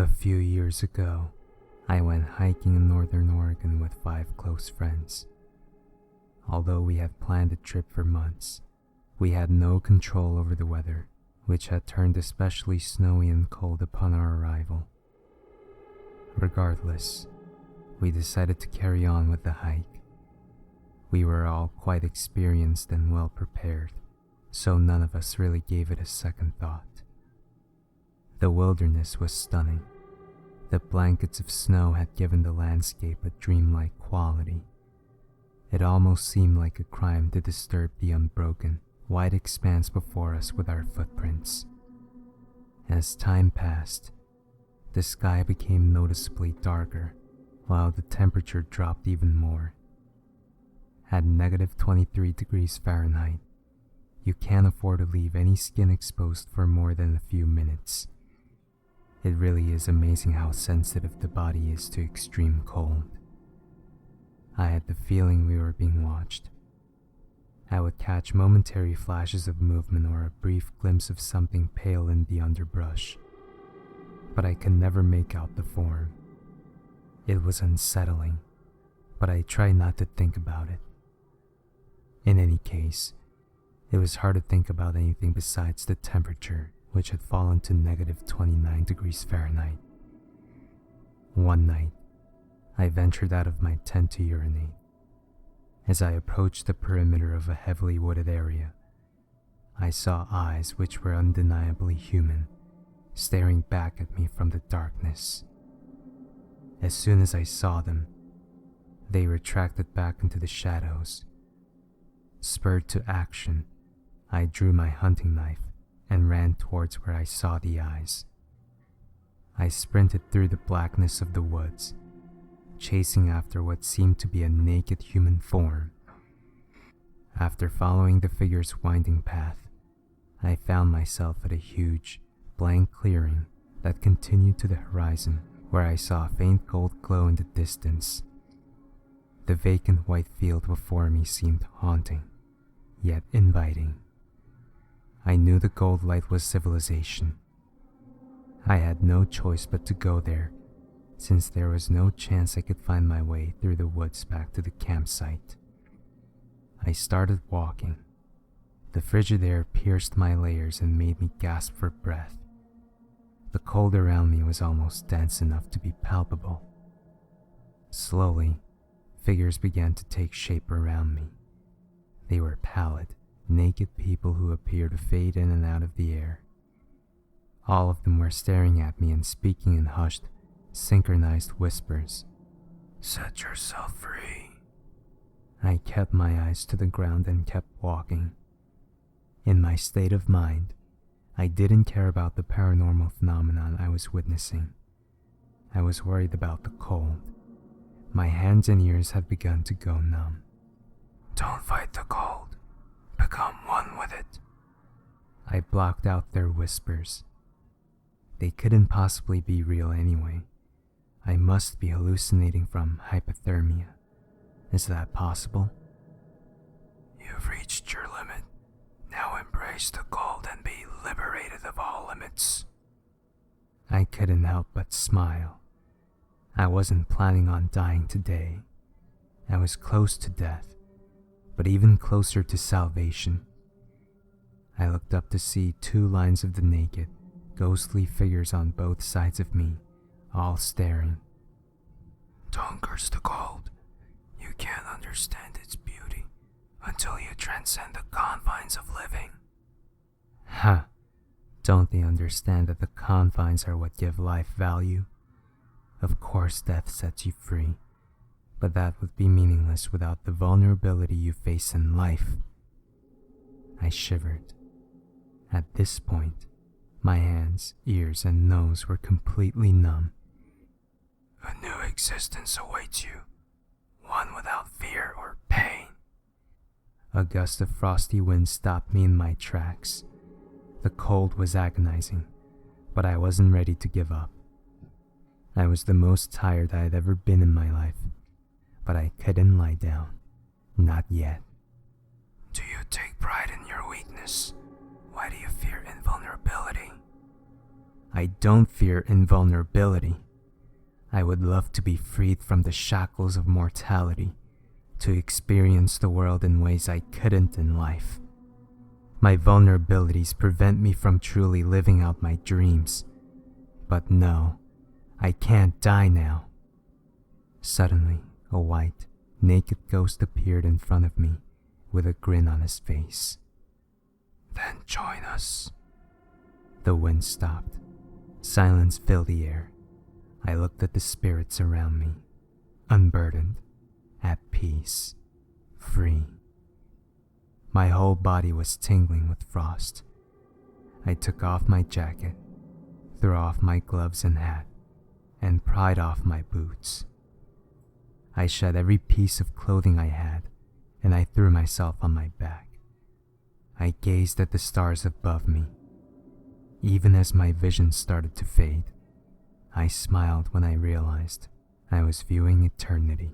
A few years ago, I went hiking in northern Oregon with 5 close friends. Although we had planned the trip for months, we had no control over the weather, which had turned especially snowy and cold upon our arrival. Regardless, we decided to carry on with the hike. We were all quite experienced and well prepared, so none of us really gave it a second thought. The wilderness was stunning. The blankets of snow had given the landscape a dreamlike quality. It almost seemed like a crime to disturb the unbroken, wide expanse before us with our footprints. As time passed, the sky became noticeably darker, while the temperature dropped even more. At -23 degrees Fahrenheit, you can't afford to leave any skin exposed for more than a few minutes. It really is amazing how sensitive the body is to extreme cold. I had the feeling we were being watched. I would catch momentary flashes of movement or a brief glimpse of something pale in the underbrush, but I could never make out the form. It was unsettling, but I tried not to think about it. In any case, it was hard to think about anything besides the temperature, which had fallen to -29 degrees Fahrenheit. One night, I ventured out of my tent to urinate. As I approached the perimeter of a heavily wooded area, I saw eyes which were undeniably human, staring back at me from the darkness. As soon as I saw them, they retracted back into the shadows. Spurred to action, I drew my hunting knife and ran towards where I saw the eyes. I sprinted through the blackness of the woods, chasing after what seemed to be a naked human form. After following the figure's winding path, I found myself at a huge, blank clearing that continued to the horizon, where I saw a faint gold glow in the distance. The vacant white field before me seemed haunting, yet inviting. I knew the gold light was civilization. I had no choice but to go there, since there was no chance I could find my way through the woods back to the campsite. I started walking. The frigid air pierced my layers and made me gasp for breath. The cold around me was almost dense enough to be palpable. Slowly, figures began to take shape around me. They were pallid, naked people who appeared to fade in and out of the air. All of them were staring at me and speaking in hushed, synchronized whispers. "Set yourself free." I kept my eyes to the ground and kept walking. In my state of mind, I didn't care about the paranormal phenomenon I was witnessing. I was worried about the cold. My hands and ears had begun to go numb. "Don't fight the cold. Become one with it." I blocked out their whispers. They couldn't possibly be real anyway. I must be hallucinating from hypothermia. Is that possible? "You've reached your limit. Now embrace the cold and be liberated of all limits." I couldn't help but smile. I wasn't planning on dying today. I was close to death, but even closer to salvation. I looked up to see 2 lines of the naked, ghostly figures on both sides of me, all staring. "Don't curse the cold. You can't understand its beauty until you transcend the confines of living." Ha! Don't they understand that the confines are what give life value? Of course death sets you free, but that would be meaningless without the vulnerability you face in life. I shivered. At this point, my hands, ears, and nose were completely numb. "A new existence awaits you, one without fear or pain." A gust of frosty wind stopped me in my tracks. The cold was agonizing, but I wasn't ready to give up. I was the most tired I had ever been in my life, but I couldn't lie down. Not yet. "Do you take pride in your weakness? Why do you fear invulnerability?" I don't fear invulnerability. I would love to be freed from the shackles of mortality, to experience the world in ways I couldn't in life. My vulnerabilities prevent me from truly living out my dreams. But no, I can't die now. Suddenly, a white, naked ghost appeared in front of me with a grin on his face. Then join us. The wind stopped. Silence filled the air. I looked at the spirits around me, unburdened, at peace, free. My whole body was tingling with frost. I took off my jacket, threw off my gloves and hat, and pried off my boots. I shed every piece of clothing I had, and I threw myself on my back. I gazed at the stars above me. Even as my vision started to fade, I smiled when I realized I was viewing eternity.